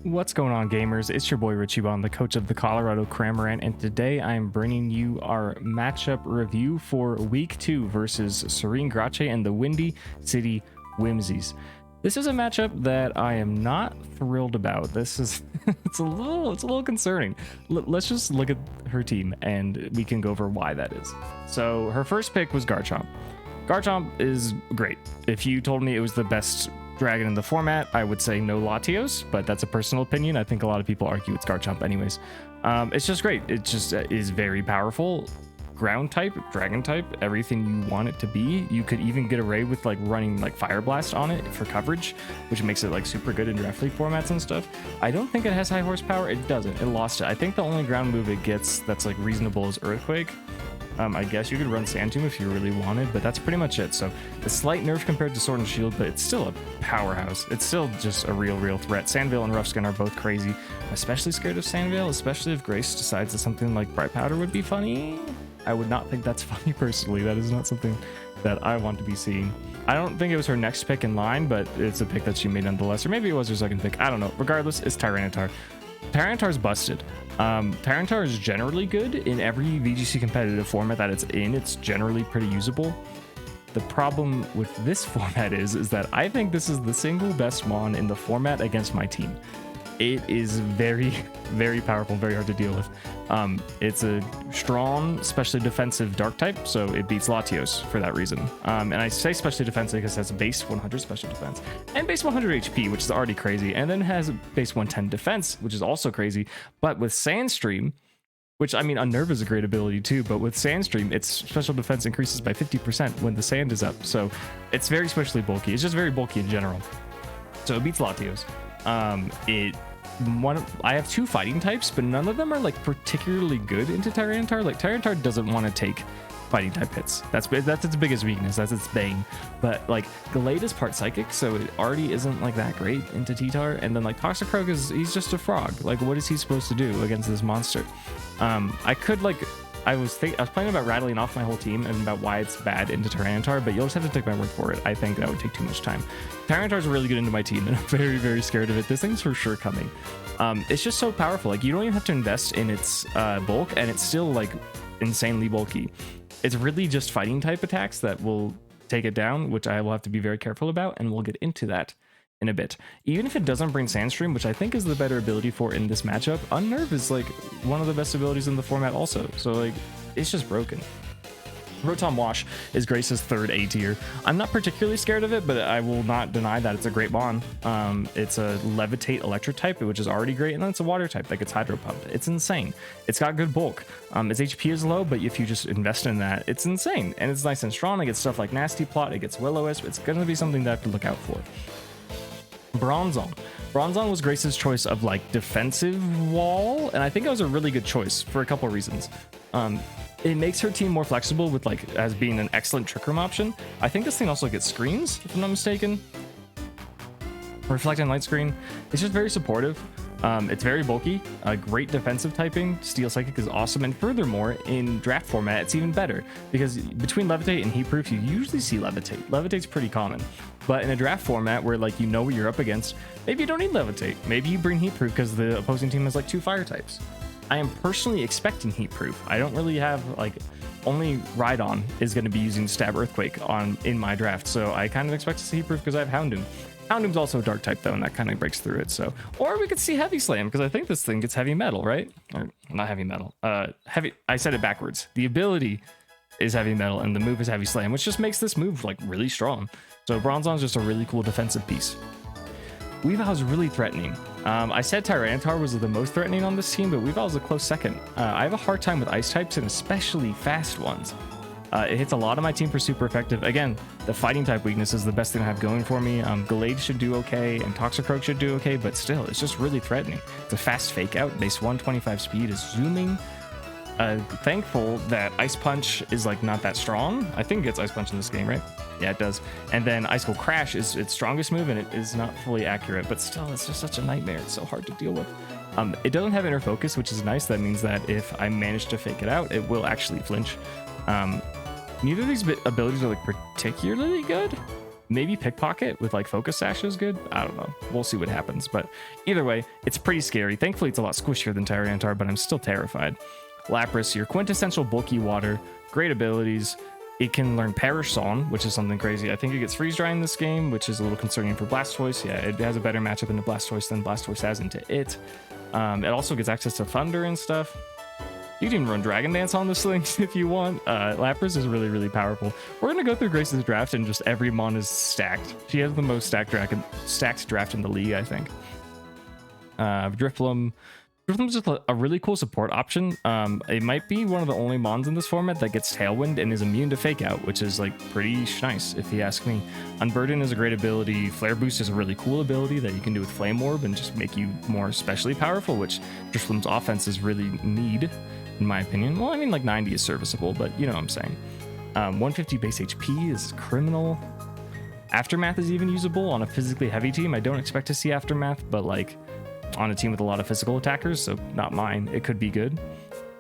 What's going on, gamers? It's your boy Richie Bond, the coach of the Colorado Cramorant, and today I'm bringing you our matchup review for Week 2 versus Serene Grache and the Windy City Whimsies. This is a matchup that I am not thrilled about. This is it's a little concerning. Let's just look at her team and we can go over why that is. So her first pick was Garchomp. Garchomp is great. If you told me it was the best dragon in the format, I would say no Latios, but that's a personal opinion. I think a lot of people argue it's Garchomp anyways. It's just great. It just is very powerful. Ground type, dragon type, everything you want it to be. You could even get away with like running like Fire Blast on it for coverage, which makes it like super good in draft league formats and stuff. I don't think it has high horsepower. It doesn't. It lost it. I think the only ground move it gets that's like reasonable is Earthquake. I guess you could run Sand Tomb if you really wanted, but that's pretty much it. So a slight nerf compared to Sword and Shield, but it's still a powerhouse. It's still just a real threat. Sandvale and Rough Skin are both crazy. I'm especially scared of Sandvale, especially if Grace decides that something like Bright Powder would be funny. I would not think that's funny personally. That is not something that I want to be seeing. I don't think it was her next pick in line, but it's a pick that she made nonetheless. Or maybe it was her second pick. I don't know. Regardless, it's Tyranitar. Tyranitar's busted. Tyranitar is generally good in every VGC competitive format that it's in. It's generally pretty usable. The problem with this format is that I think this is the single best mon in the format against my team. It is very powerful, very hard to deal with. It's a strong, especially defensive dark type, so it beats Latios for that reason. And I say especially defensive because it has a base 100 special defense and base 100 HP, which is already crazy, and then has a base 110 defense, which is also crazy. But with Sandstream, which I mean, Unnerve is a great ability too, but with Sandstream, its special defense increases by 50% when the sand is up. So it's very especially bulky. It's just very bulky in general. So it beats Latios. I have two fighting types, but none of them are like particularly good into Tyranitar. Like Tyranitar doesn't want to take fighting type hits. That's its biggest weakness. That's its bane. But like Gallade is part psychic, so it already isn't like that great into T-Tar. And then like Toxicroak he's just a frog. Like what is he supposed to do against this monster? I was planning about rattling off my whole team and about why it's bad into Tyranitar, but you'll just have to take my word for it. I think that would take too much time. Tyranitar's really good into my team, and I'm very scared of it. This thing's for sure coming. It's just so powerful. Like you don't even have to invest in its bulk, and it's still like insanely bulky. It's really just fighting type attacks that will take it down, which I will have to be very careful about, and we'll get into that in a bit. Even if it doesn't bring Sandstream, which I think is the better ability for in this matchup, Unnerve is like one of the best abilities in the format also. So like it's just broken. Rotom Wash is Grace's third A tier. I'm not particularly scared of it, but I will not deny that it's a great bond. It's a Levitate Electric type, which is already great, and then it's a water type that gets Hydro Pumped. It's insane. It's got good bulk. Its HP is low, but if you just invest in that, it's insane. And it's nice and strong. It gets stuff like Nasty Plot, it gets Will-O-Wisp. It's going to be something that I have to look out for. Bronzong. Bronzong was Grace's choice of like defensive wall, and I think it was a really good choice for a couple reasons. It makes her team more flexible with like as being an excellent trick room option. I think this thing also gets screens, if I'm not mistaken. Reflecting light screen. It's just very supportive. It's very bulky, great defensive typing. Steel Psychic is awesome, and furthermore, in draft format, it's even better because between Levitate and Heat Proof, you usually see Levitate. Levitate's pretty common, but in a draft format where like you know what you're up against, maybe you don't need Levitate. Maybe you bring Heat Proof because the opposing team has like two fire types. I am personally expecting Heat Proof. I don't really have like only Rhydon is going to be using Stab Earthquake in my draft, so I kind of expect to see Heat Proof because I have Hound Doom. Hound Doom's also a dark type though, and that kind of breaks through it. So, or we could see Heavy Slam because I think this thing gets heavy metal, right? Or not heavy metal. Heavy. I said it backwards. The ability is heavy metal, and the move is Heavy Slam, which just makes this move like really strong. So Bronzong's just a really cool defensive piece. Weavile's really threatening. I said Tyranitar was the most threatening on this team, but Weavile's a close second. I have a hard time with ice types and especially fast ones. It hits a lot of my team for super effective. Again, the fighting type weakness is the best thing I have going for me. Gallade should do okay, and Toxicroak should do okay, but still, it's just really threatening. It's a fast fake out, base 125 speed is zooming. Thankful that Ice Punch is like not that strong. I think it gets Ice Punch in this game, right? Yeah, it does. And then Ice Cold Crash is its strongest move, and it is not fully accurate, but still, it's just such a nightmare. It's so hard to deal with. It doesn't have Inner Focus, which is nice. That means that if I manage to fake it out, it will actually flinch. Neither of these abilities are like particularly good. Maybe Pickpocket with like Focus Sash is good. I don't know. We'll see what happens. But either way, it's pretty scary. Thankfully, it's a lot squishier than Tyranitar, but I'm still terrified. Lapras, your quintessential bulky water. Great abilities. It can learn Perish Song, which is something crazy. I think it gets Freeze Dry in this game, which is a little concerning for Blastoise. Yeah, it has a better matchup into Blastoise than Blastoise has into it. It also gets access to Thunder and stuff. You can even run Dragon Dance on this thing if you want. Lapras is really, really powerful. We're going to go through Grace's draft and just every mon is stacked. She has the most stacked draft in the league, I think. Drifloom. Drifloom's just a really cool support option. It might be one of the only mons in this format that gets Tailwind and is immune to Fake Out, which is like pretty nice if you ask me. Unburden is a great ability. Flare Boost is a really cool ability that you can do with Flame Orb and just make you more especially powerful, which Drifloom's offense is really need, in my opinion. Well, I mean, like 90 is serviceable, but you know what I'm saying. 150 base HP is criminal. Aftermath is even usable on a physically heavy team. I don't expect to see Aftermath, but like on a team with a lot of physical attackers, so not mine, it could be good.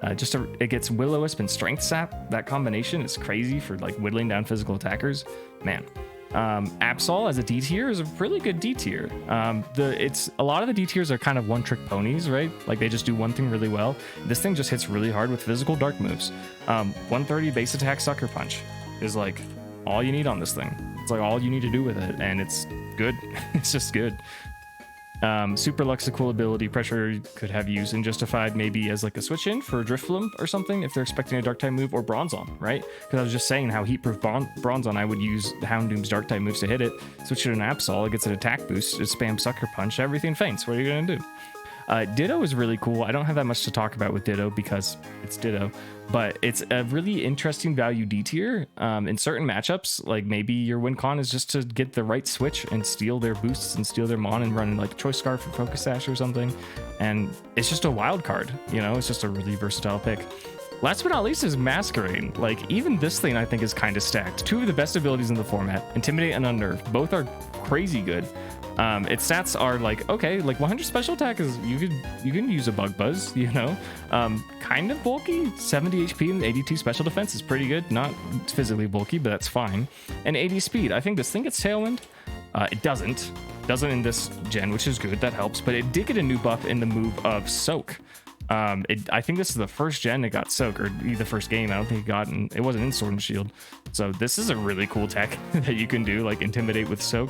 It gets Will-O-Wisp and Strength Sap. That combination is crazy for like whittling down physical attackers. Man. Absol as a D tier is a really good D tier. A lot of the D tiers are kind of one trick ponies, right? Like they just do one thing really well. This thing just hits really hard with physical dark moves. 130 base attack Sucker Punch is like all you need on this thing. It's like all you need to do with it, and it's good. It's just good. Super Luck's a cool ability. Pressure could have used and justified maybe as like a switch in for Drifloom or something if they're expecting a dark type move, or Bronzong, right? Because I was just saying how heat proof Bronzong, I would use Hound Doom's dark type moves to hit it. Switch it to an Absol, it gets an attack boost, it spams Sucker Punch, everything faints. What are you gonna do? Ditto is really cool. I don't have that much to talk about with Ditto because it's Ditto, but it's a really interesting value D tier in certain matchups. Like maybe your win con is just to get the right switch and steal their boosts and steal their mon and run like Choice Scarf or Focus Sash or something. And it's just a wild card, you know, it's just a really versatile pick. Last but not least is Masquerade. Like even this thing I think is kind of stacked. Two of the best abilities in the format, Intimidate and Unnerve. Both are crazy good. Its stats are like, okay, like 100 special attack is, you can use a Bug Buzz, you know, kind of bulky. 70 HP and 82 special defense is pretty good. Not physically bulky, but that's fine. And 80 speed. I think this thing gets Tailwind. It doesn't in this gen, which is good. That helps, but it did get a new buff in the move of Soak. I think this is the first gen it got Soak, or the first game. I don't think it wasn't in Sword and Shield. So this is a really cool tech that you can do, like Intimidate with Soak.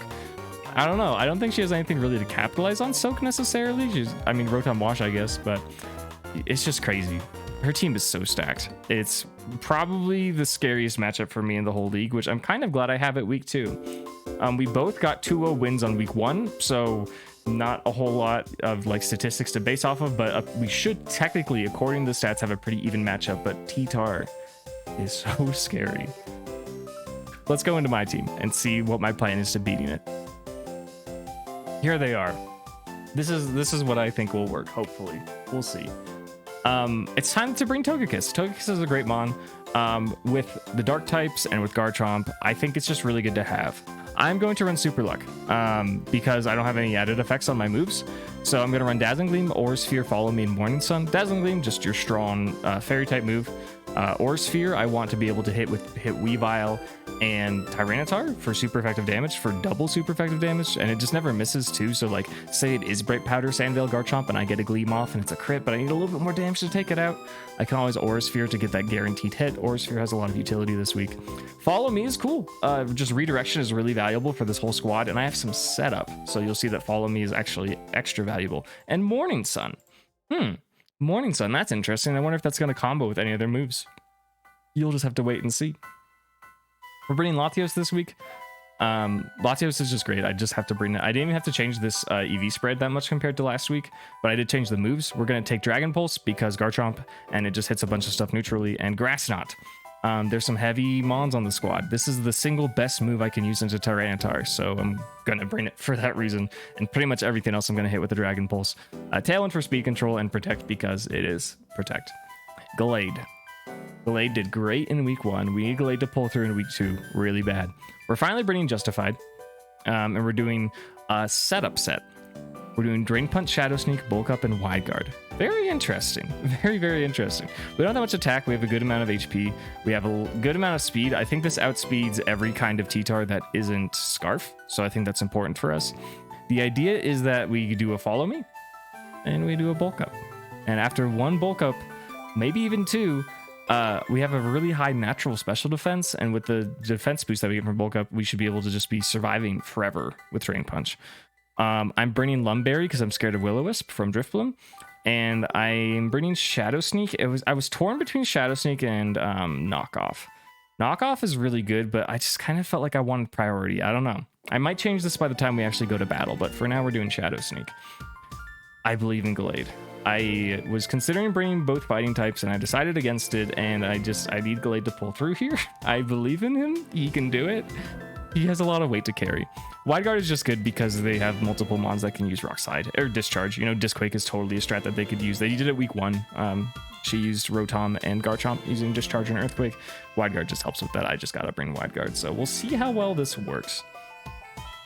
I don't know. I don't think she has anything really to capitalize on Soak necessarily. I mean, Rotom Wash, I guess, but it's just crazy. Her team is so stacked. It's probably the scariest matchup for me in the whole league, which I'm kind of glad I have it week 2. We both got 2-0 wins on week 1, so not a whole lot of like statistics to base off of, but we should technically, according to the stats, have a pretty even matchup, but T-Tar is so scary. Let's go into my team and see what my plan is to beating it. Here they are. This is what I think will work, hopefully. We'll see. It's time to bring Togekiss. Togekiss is a great mon. With the dark types and with Garchomp, I think it's just really good to have. I'm going to run Super Luck because I don't have any added effects on my moves. So I'm going to run Dazzling Gleam, Aura Sphere, Follow Me, and Morning Sun. Dazzling Gleam, just your strong fairy type move. Aura Sphere, I want to be able to hit Weavile and Tyranitar for super effective damage, for double super effective damage, and it just never misses too. So like, say it is Bright Powder, Sandvale, Garchomp, and I get a Gleam off and it's a crit, but I need a little bit more damage to take it out. I can always Aura Sphere to get that guaranteed hit. Aura Sphere has a lot of utility this week. Follow Me is cool. Just redirection is really valuable for this whole squad, and I have some setup, so you'll see that Follow Me is actually extra valuable. And Morning Sun. Morning Sun, that's interesting. I wonder if that's going to combo with any other moves. You'll just have to wait and see. We're bringing Latios this week. Latios is just great. I just have to bring it. I didn't even have to change this EV spread that much compared to last week, but I did change the moves. We're going to take Dragon Pulse because Garchomp, and it just hits a bunch of stuff neutrally, and Grass Knot. There's some heavy mons on the squad. This is the single best move I can use into Tyranitar, so I'm going to bring it for that reason. And pretty much everything else I'm going to hit with the Dragon Pulse. Tailwind for speed control and Protect because it is Protect. Gallade. Gallade did great in week 1. We need Gallade to pull through in week 2 really bad. We're finally bringing Justified, and we're doing a setup set. We're doing Drain Punch, Shadow Sneak, Bulk Up, and Wide Guard. Very interesting. Very, very interesting. We don't have that much attack. We have a good amount of HP. We have a good amount of speed. I think this outspeeds every kind of T-Tar that isn't Scarf, so I think that's important for us. The idea is that we do a Follow Me, and we do a Bulk Up. And after one Bulk Up, maybe even two, we have a really high natural special defense, and with the defense boost that we get from Bulk Up, we should be able to just be surviving forever with Drain Punch. I'm bringing Lumberry because I'm scared of Will-O-Wisp from Drifbloom, and I'm bringing Shadow Sneak. I was torn between Shadow Sneak and Knockoff. Knockoff is really good, but I just kind of felt like I wanted priority. I don't know. I might change this by the time we actually go to battle, but for now we're doing Shadow Sneak. I believe in Glade. I was considering bringing both fighting types, and I decided against it, and I need Glade to pull through here. I believe in him. He can do it. He has a lot of weight to carry. Wide Guard is just good because they have multiple mons that can use Rock Slide or Discharge. You know, Disquake is totally a strat that they could use. They did it week 1. She used Rotom and Garchomp using Discharge and Earthquake. Wide Guard just helps with that. I just gotta bring Wide Guard, so we'll see how well this works.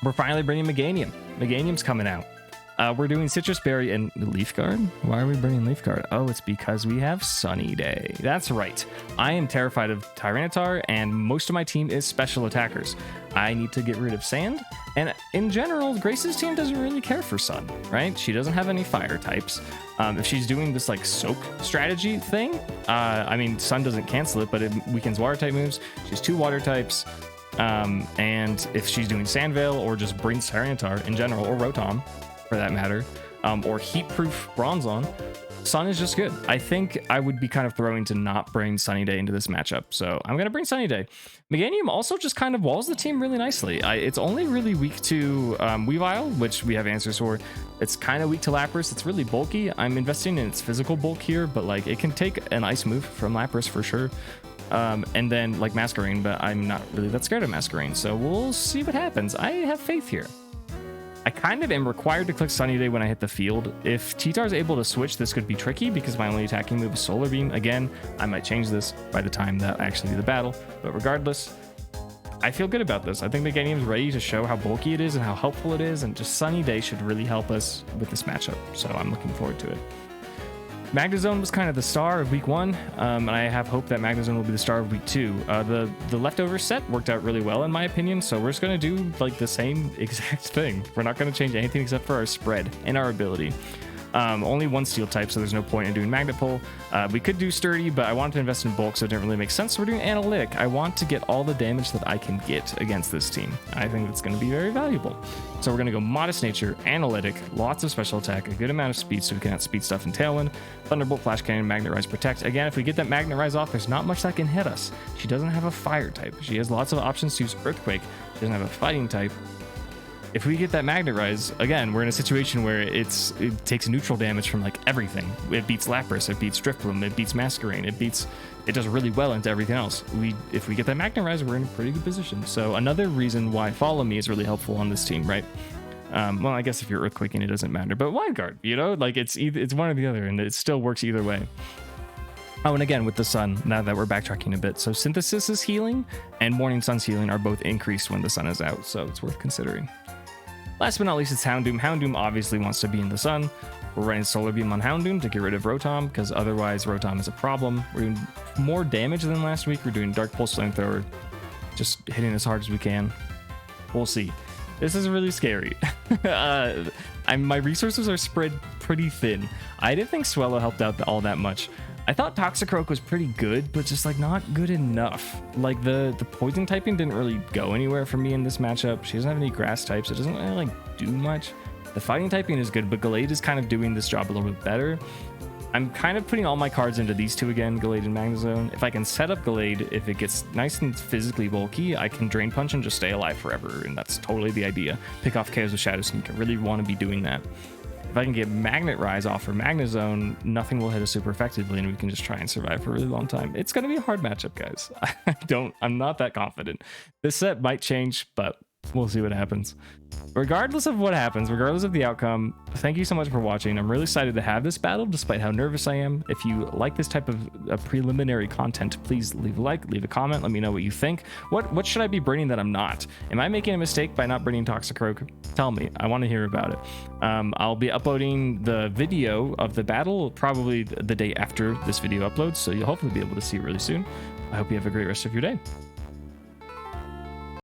We're finally bringing Meganium. Meganium's coming out. We're doing Citrus Berry and Leaf Guard. Why are we bringing Leaf Guard? Oh, it's because we have Sunny Day. That's right. I am terrified of Tyranitar, and most of my team is special attackers. I need to get rid of Sand, and in general, Grace's team doesn't really care for Sun, right? She doesn't have any fire types. If she's doing this like Soak strategy thing, I mean, Sun doesn't cancel it, but it weakens water type moves. She has 2 water types. And if she's doing Sand Veil or just brings Tyranitar in general, or Rotom, for that matter, or Heat-Proof Bronzong, Sun is just good. I think I would be kind of throwing to not bring Sunny Day into this matchup, so I'm going to bring Sunny Day. Meganium also just kind of walls the team really nicely. It's only really weak to Weavile, which we have answers for. It's kind of weak to Lapras. It's really bulky. I'm investing in its physical bulk here, but like it can take an ice move from Lapras for sure. And then like Masquerade, but I'm not really that scared of Masquerade, so we'll see what happens. I have faith here. I kind of am required to click Sunny Day when I hit the field. If T-Tar is able to switch, this could be tricky because my only attacking move is Solar Beam. Again, I might change this by the time that I actually do the battle, but regardless, I feel good about this. I think Meganium is ready to show how bulky it is and how helpful it is, and just Sunny Day should really help us with this matchup, so I'm looking forward to it. Magnezone was kind of the star of week 1, and I have hope that Magnezone will be the star of week 2. The leftover set worked out really well in my opinion, so we're just going to do like the same exact thing. We're not going to change anything except for our spread and our ability. Only 1 steel type, so there's no point in doing Magnet Pull. We could do Sturdy, but I wanted to invest in bulk, so it didn't really make sense. So we're doing Analytic. I want to get all the damage that I can get against this team. I think that's going to be very valuable. So we're going to go Modest Nature, Analytic, lots of special attack, a good amount of speed, so we can outspeed stuff in Tailwind, Thunderbolt, Flash Cannon, Magnet Rise, Protect. Again, if we get that Magnet Rise off, there's not much that can hit us. She doesn't have a fire type. She has lots of options to use Earthquake. She doesn't have a fighting type. If we get that Magnet Rise, again, we're in a situation where it takes neutral damage from like everything. It beats Lapras, it beats Driftbloom, it beats Masquerade, it does really well into everything else. If we get that Magnet Rise, we're in a pretty good position. So another reason why Follow Me is really helpful on this team, right? Well, I guess if you're Earthquaking, it doesn't matter. But Wide Guard, you know, like it's one or the other, and it still works either way. Oh, and again, with the sun, now that we're backtracking a bit. So Synthesis is healing, and Morning Sun's healing are both increased when the sun is out, so it's worth considering. Last but not least, it's Hound Doom. Hound Doom obviously wants to be in the sun. We're running Solar Beam on Hound Doom to get rid of Rotom, because otherwise Rotom is a problem. We're doing more damage than last week. We're doing Dark Pulse Flamethrower, just hitting as hard as we can. We'll see. This is really scary. My resources are spread pretty thin. I didn't think Swellow helped out all that much. I thought Toxicroak was pretty good, but just like not good enough. Like the poison typing didn't really go anywhere for me in this matchup. She doesn't have any grass types. It doesn't really like do much. The fighting typing is good, but Gallade is kind of doing this job a little bit better. I'm kind of putting all my cards into these two again, Gallade and Magnezone. If I can set up Gallade, if it gets nice and physically bulky, I can Drain Punch and just stay alive forever, and that's totally the idea. Pick off KOs with Shadow Sneak. I really want to be doing that. If I can get Magnet Rise off for Magnezone, nothing will hit us super effectively, and we can just try and survive for a really long time. It's going to be a hard matchup, guys. I'm not that confident. This set might change, but We'll see what happens. Regardless of what happens, regardless of the outcome, thank you so much for watching. I'm really excited to have this battle, despite how nervous I am. If you like this type of preliminary content, please leave a like, leave a comment, let me know what you think. What should I be breeding that I'm not? Am I making a mistake by not breeding Toxicroak? Tell me, I want to hear about it. I'll be uploading the video of the battle probably the day after this video uploads, so you'll hopefully be able to see it really soon. I hope you have a great rest of your day.